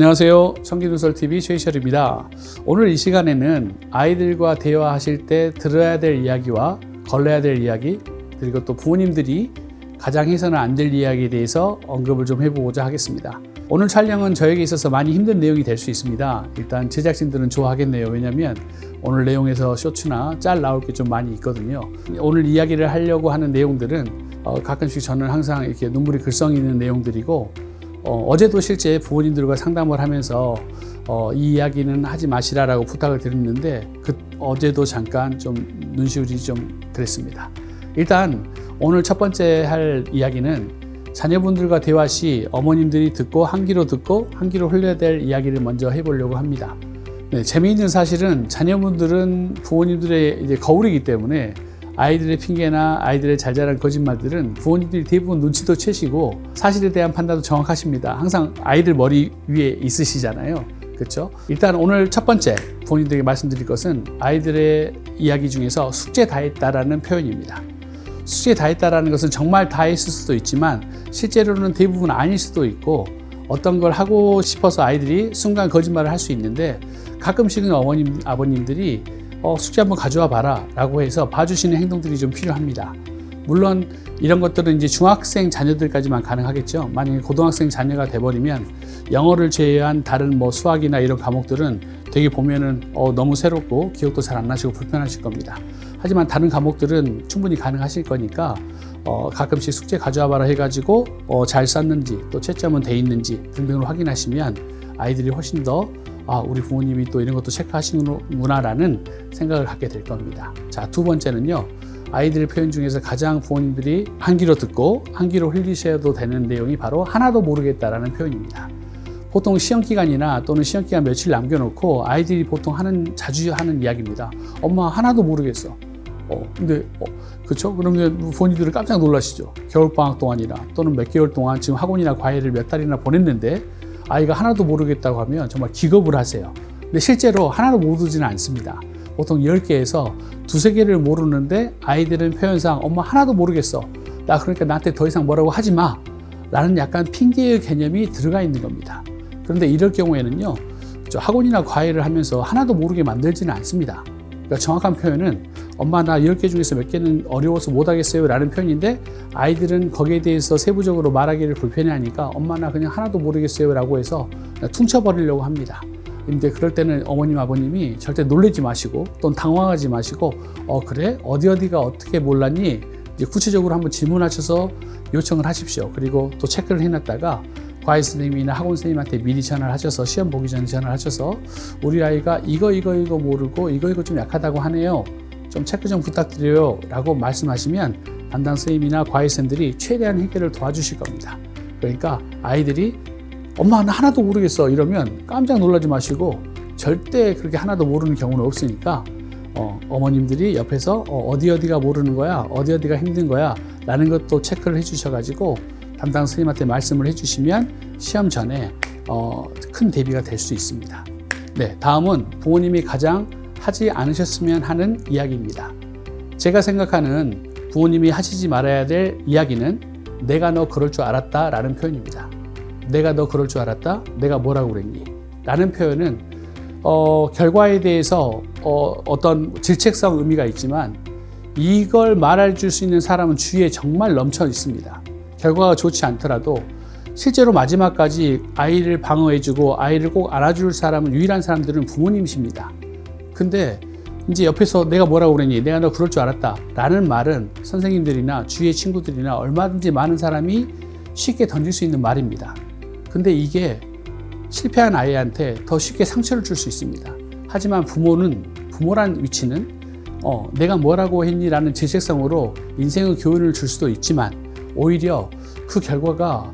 안녕하세요. 성기누설TV 최희철입니다. 오늘 이 시간에는 아이들과 대화하실 때 들어야 될 이야기와 걸러야 될 이야기, 그리고 또 부모님들이 가장 해서는 안 될 이야기에 대해서 언급을 좀 해보고자 하겠습니다. 오늘 촬영은 저에게 있어서 많이 힘든 내용이 될 수 있습니다. 일단 제작진들은 좋아하겠네요. 왜냐하면 오늘 내용에서 쇼츠나 짤 나올 게 좀 많이 있거든요. 오늘 이야기를 하려고 하는 내용들은 가끔씩 저는 항상 이렇게 눈물이 글썽이 있는 내용들이고, 어제도 실제 부모님들과 상담을 하면서 이 이야기는 하지 마시라라고 부탁을 드렸는데 어제도 잠깐 좀 눈시울이 좀 그랬습니다. 일단 오늘 첫 번째 할 이야기는 자녀분들과 대화 시 어머님들이 듣고 한 귀로 흘려야 될 이야기를 먼저 해보려고 합니다. 네, 재미있는 사실은 자녀분들은 부모님들의 이제 거울이기 때문에 아이들의 핑계나 아이들의 잘잘한 거짓말들은 부모님들이 대부분 눈치도 채시고 사실에 대한 판단도 정확하십니다. 항상 아이들 머리 위에 있으시잖아요. 그렇죠? 일단 오늘 첫 번째 부모님들에게 말씀드릴 것은 아이들의 이야기 중에서 숙제 다 했다라는 표현입니다. 숙제 다 했다라는 것은 정말 다 했을 수도 있지만 실제로는 대부분 아닐 수도 있고, 어떤 걸 하고 싶어서 아이들이 순간 거짓말을 할 수 있는데, 가끔씩은 어머님, 아버님들이 숙제 한번 가져와 봐라 라고 해서 봐주시는 행동들이 좀 필요합니다. 물론 이런 것들은 이제 중학생 자녀들까지만 가능하겠죠. 만약에 고등학생 자녀가 돼버리면 영어를 제외한 다른 수학이나 이런 과목들은 되게 보면은 너무 새롭고 기억도 잘 안 나시고 불편하실 겁니다. 하지만 다른 과목들은 충분히 가능하실 거니까 가끔씩 숙제 가져와 봐라 해가지고 잘 썼는지 또 채점은 돼 있는지 등등을 확인하시면 아이들이 훨씬 더 우리 부모님이 또 이런 것도 체크하시는구나라는 생각을 갖게 될 겁니다. 자, 두 번째는요. 아이들 표현 중에서 가장 부모님들이 한 귀로 듣고 한 귀로 흘리셔도 되는 내용이 바로 하나도 모르겠다라는 표현입니다. 보통 시험기간이나 또는 시험기간 며칠 남겨놓고 아이들이 보통 자주 하는 이야기입니다. 엄마 하나도 모르겠어. 근데 그렇죠? 그러면 부모님들은 깜짝 놀라시죠. 겨울방학 동안이나 또는 몇 개월 동안 지금 학원이나 과외를 몇 달이나 보냈는데 아이가 하나도 모르겠다고 하면 정말 기겁을 하세요. 근데 실제로 하나도 모르지는 않습니다. 보통 10개에서 두세 개를 모르는데 아이들은 표현상 엄마 하나도 모르겠어. 나 그러니까 나한테 더 이상 뭐라고 하지 마. 라는 약간 핑계의 개념이 들어가 있는 겁니다. 그런데 이럴 경우에는요. 학원이나 과외를 하면서 하나도 모르게 만들지는 않습니다. 그러니까 정확한 표현은 엄마 나 10개 중에서 몇 개는 어려워서 못하겠어요 라는 표현인데, 아이들은 거기에 대해서 세부적으로 말하기를 불편해하니까 엄마 나 그냥 하나도 모르겠어요 라고 해서 퉁쳐버리려고 합니다. 근데 그럴 때는 어머님 아버님이 절대 놀라지 마시고 또는 당황하지 마시고 그래? 어디가 어떻게 몰랐니? 이제 구체적으로 한번 질문하셔서 요청을 하십시오. 그리고 또 체크를 해놨다가 과외 선생님이나 학원 선생님한테 미리 전화를 하셔서 시험 보기 전에 전화를 하셔서 우리 아이가 이거 모르고 이거 좀 약하다고 하네요. 좀 체크 좀 부탁드려요 라고 말씀하시면 담당 선생님이나 과외 선생님들이 최대한 해결을 도와주실 겁니다. 그러니까 아이들이 엄마 나 하나도 모르겠어 이러면 깜짝 놀라지 마시고, 절대 그렇게 하나도 모르는 경우는 없으니까 어머님들이 옆에서 어디가 모르는 거야, 어디가 힘든 거야 라는 것도 체크를 해 주셔가지고 담당 선생님한테 말씀을 해주시면 시험 전에 큰 대비가 될 수 있습니다. 네, 다음은 부모님이 가장 하지 않으셨으면 하는 이야기입니다. 제가 생각하는 부모님이 하시지 말아야 될 이야기는 내가 너 그럴 줄 알았다 라는 표현입니다. 내가 너 그럴 줄 알았다? 내가 뭐라고 그랬니? 라는 표현은 결과에 대해서 어떤 질책성 의미가 있지만 이걸 말해줄 수 있는 사람은 주위에 정말 넘쳐 있습니다. 결과가 좋지 않더라도 실제로 마지막까지 아이를 방어해주고 아이를 꼭 알아줄 사람은 유일한 사람들은 부모님이십니다. 근데 이제 옆에서 내가 뭐라고 그랬니? 내가 너 그럴 줄 알았다 라는 말은 선생님들이나 주위의 친구들이나 얼마든지 많은 사람이 쉽게 던질 수 있는 말입니다. 근데 이게 실패한 아이한테 더 쉽게 상처를 줄 수 있습니다. 하지만 부모란 위치는 내가 뭐라고 했니? 라는 질책성으로 인생의 교훈을 줄 수도 있지만 오히려 그 결과가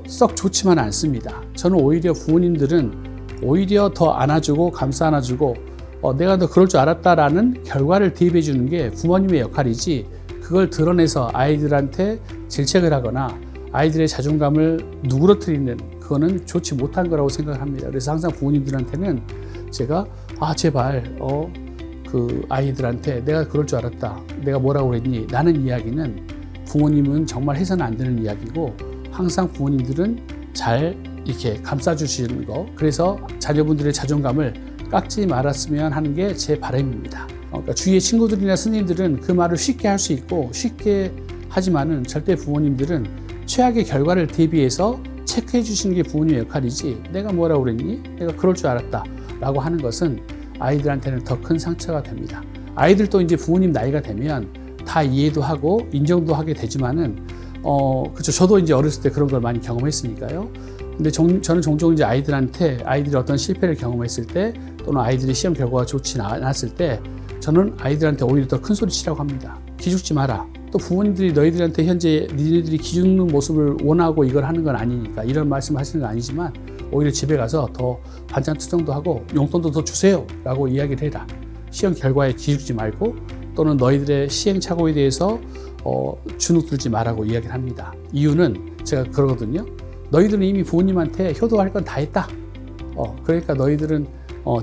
썩 좋지만 않습니다. 저는 오히려 부모님들은 오히려 더 안아주고 감싸 안아주고 내가 너 그럴 줄 알았다라는 결과를 대입해 주는 게 부모님의 역할이지, 그걸 드러내서 아이들한테 질책을 하거나 아이들의 자존감을 누그러뜨리는, 그거는 좋지 못한 거라고 생각을 합니다. 그래서 항상 부모님들한테는 제가 제발 그 아이들한테 내가 그럴 줄 알았다, 내가 뭐라고 그랬니? 라는 이야기는 부모님은 정말 해서는 안 되는 이야기고, 항상 부모님들은 잘 이렇게 감싸주시는 거, 그래서 자녀분들의 자존감을 깎지 말았으면 하는 게 제 바람입니다. 그러니까 주위의 친구들이나 스님들은 그 말을 쉽게 할 수 있고 쉽게 하지만은 절대 부모님들은 최악의 결과를 대비해서 체크해 주시는 게 부모님의 역할이지, 내가 뭐라고 그랬니? 내가 그럴 줄 알았다 라고 하는 것은 아이들한테는 더 큰 상처가 됩니다. 아이들도 이제 부모님 나이가 되면 다 이해도 하고 인정도 하게 되지만은 그렇죠. 저도 이제 어렸을 때 그런 걸 많이 경험했으니까요. 근데 저는 종종 이제 아이들이 어떤 실패를 경험했을 때, 또는 아이들이 시험 결과가 좋지 않았을 때, 저는 아이들한테 오히려 더 큰 소리 치라고 합니다. 기죽지 마라. 또 부모님들이 너희들한테 현재 니네들이 기죽는 모습을 원하고 이걸 하는 건 아니니까 이런 말씀 하시는 건 아니지만, 오히려 집에 가서 더 반찬 투정도 하고 용돈도 더 주세요 라고 이야기를 해라. 시험 결과에 기죽지 말고, 또는 너희들의 시행착오에 대해서 주눅 들지 말라고 이야기를 합니다. 이유는 제가 그러거든요. 너희들은 이미 부모님한테 효도할 건 다 했다. 그러니까 너희들은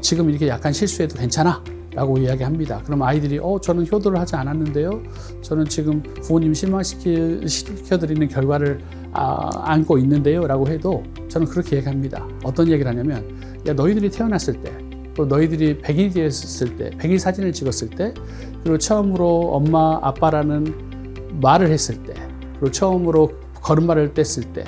지금 이렇게 약간 실수해도 괜찮아 라고 이야기합니다. 그럼 아이들이 저는 효도를 하지 않았는데요, 저는 지금 부모님 실망시켜드리는 결과를 안고 있는데요 라고 해도 저는 그렇게 얘기합니다. 어떤 얘기를 하냐면, 야, 너희들이 태어났을 때, 또 너희들이 100일이 되었을 때, 100일 사진을 찍었을 때, 그리고 처음으로 엄마 아빠라는 말을 했을 때, 그리고 처음으로 걸음마를 뗐을 때,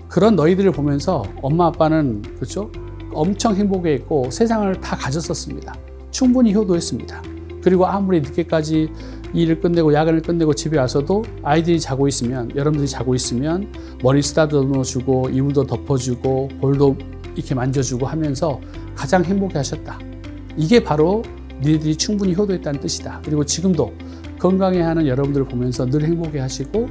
그런 너희들을 보면서 엄마 아빠는, 그렇죠, 엄청 행복해했고 세상을 다 가졌었습니다. 충분히 효도했습니다. 그리고 아무리 늦게까지 일을 끝내고 야근을 끝내고 집에 와서도 아이들이 자고 있으면, 여러분들이 자고 있으면 머리 쓰다듬어 주고 이불도 덮어주고 볼도 이렇게 만져주고 하면서 가장 행복해 하셨다. 이게 바로 니네들이 충분히 효도했다는 뜻이다. 그리고 지금도 건강해하는 여러분들을 보면서 늘 행복해 하시고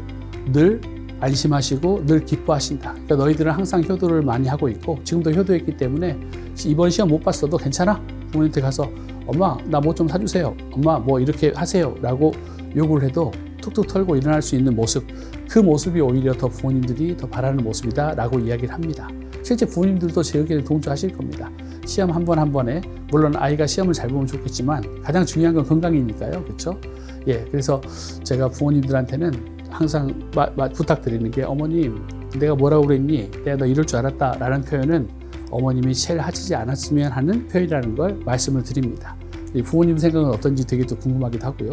늘 안심하시고 늘 기뻐하신다. 그러니까 너희들은 항상 효도를 많이 하고 있고 지금도 효도했기 때문에 이번 시험 못 봤어도 괜찮아. 부모님한테 가서 엄마 나 뭐 좀 사주세요. 엄마 뭐 이렇게 하세요 라고 요구를 해도 툭툭 털고 일어날 수 있는 모습, 그 모습이 오히려 더 부모님들이 더 바라는 모습이다 라고 이야기를 합니다. 실제 부모님들도 제 의견에 동조하실 겁니다. 시험 한 번 한 번에, 물론 아이가 시험을 잘 보면 좋겠지만 가장 중요한 건 건강이니까요. 그렇죠? 예, 그래서 제가 부모님들한테는 항상 부탁드리는 게, 어머님 내가 뭐라고 그랬니? 내가 너 이럴 줄 알았다 라는 표현은 어머님이 제일 하시지 않았으면 하는 표현이라는 걸 말씀을 드립니다. 부모님 생각은 어떤지 되게 또 궁금하기도 하고요.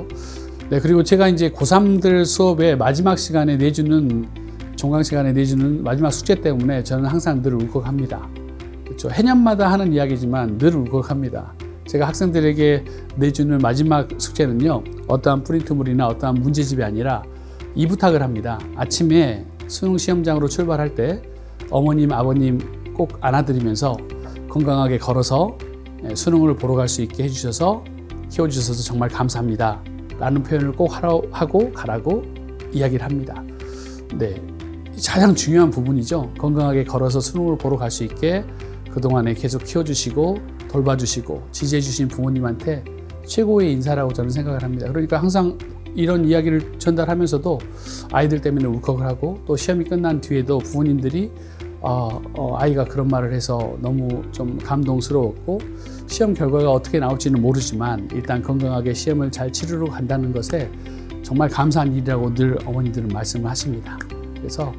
네, 그리고 제가 이제 고3들 수업의 마지막 시간에 내주는, 종강 시간에 내주는 마지막 숙제 때문에 저는 항상 늘 울컥합니다. 그렇죠? 해년마다 하는 이야기지만 늘 울컥합니다. 제가 학생들에게 내주는 마지막 숙제는요, 어떠한 프린트물이나 어떠한 문제집이 아니라 이 부탁을 합니다. 아침에 수능 시험장으로 출발할 때 어머님, 아버님 꼭 안아드리면서 건강하게 걸어서 수능을 보러 갈 수 있게 해주셔서, 키워주셔서 정말 감사합니다 라는 표현을 꼭 하고 가라고 이야기를 합니다. 네, 가장 중요한 부분이죠. 건강하게 걸어서 수능을 보러 갈 수 있게 그동안에 계속 키워주시고 돌봐주시고 지지해주신 부모님한테 최고의 인사라고 저는 생각을 합니다. 그러니까 항상 이런 이야기를 전달하면서도 아이들 때문에 울컥을 하고, 또 시험이 끝난 뒤에도 부모님들이 아이가 그런 말을 해서 너무 좀 감동스러웠고, 시험 결과가 어떻게 나올지는 모르지만 일단 건강하게 시험을 잘 치르러 간다는 것에 정말 감사한 일이라고 늘 어머니들은 말씀을 하십니다. 그래서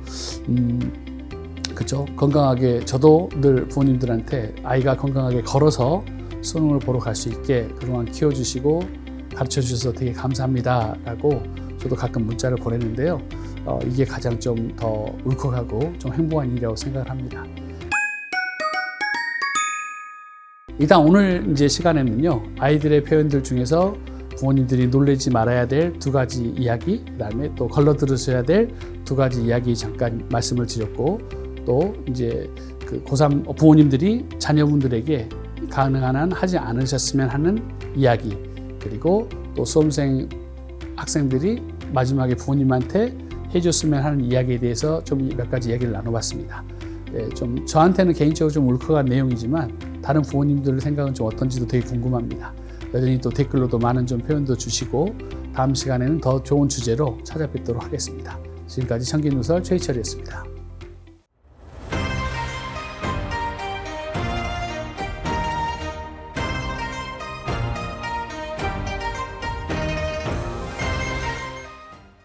그죠? 건강하게, 저도 늘 부모님들한테 아이가 건강하게 걸어서 수능을 보러 갈 수 있게 그동안 키워주시고 가르쳐 주셔서 되게 감사합니다 라고 저도 가끔 문자를 보내는데요. 이게 가장 좀 더 울컥하고 좀 행복한 일이라고 생각을 합니다. 일단 오늘 이제 시간에는요, 아이들의 표현들 중에서 부모님들이 놀라지 말아야 될 두 가지 이야기, 그 다음에 또 걸러 들으셔야 될 두 가지 이야기 잠깐 말씀을 드렸고, 또 이제 그 고3 부모님들이 자녀분들에게 가능한 한 하지 않으셨으면 하는 이야기, 그리고 또 수험생 학생들이 마지막에 부모님한테 해줬으면 하는 이야기에 대해서 좀 몇 가지 이야기를 나눠봤습니다. 예, 좀 저한테는 개인적으로 좀 울컥한 내용이지만 다른 부모님들 생각은 좀 어떤지도 되게 궁금합니다. 여전히 또 댓글로도 많은 좀 표현도 주시고, 다음 시간에는 더 좋은 주제로 찾아뵙도록 하겠습니다. 지금까지 청기누설 최희철이었습니다.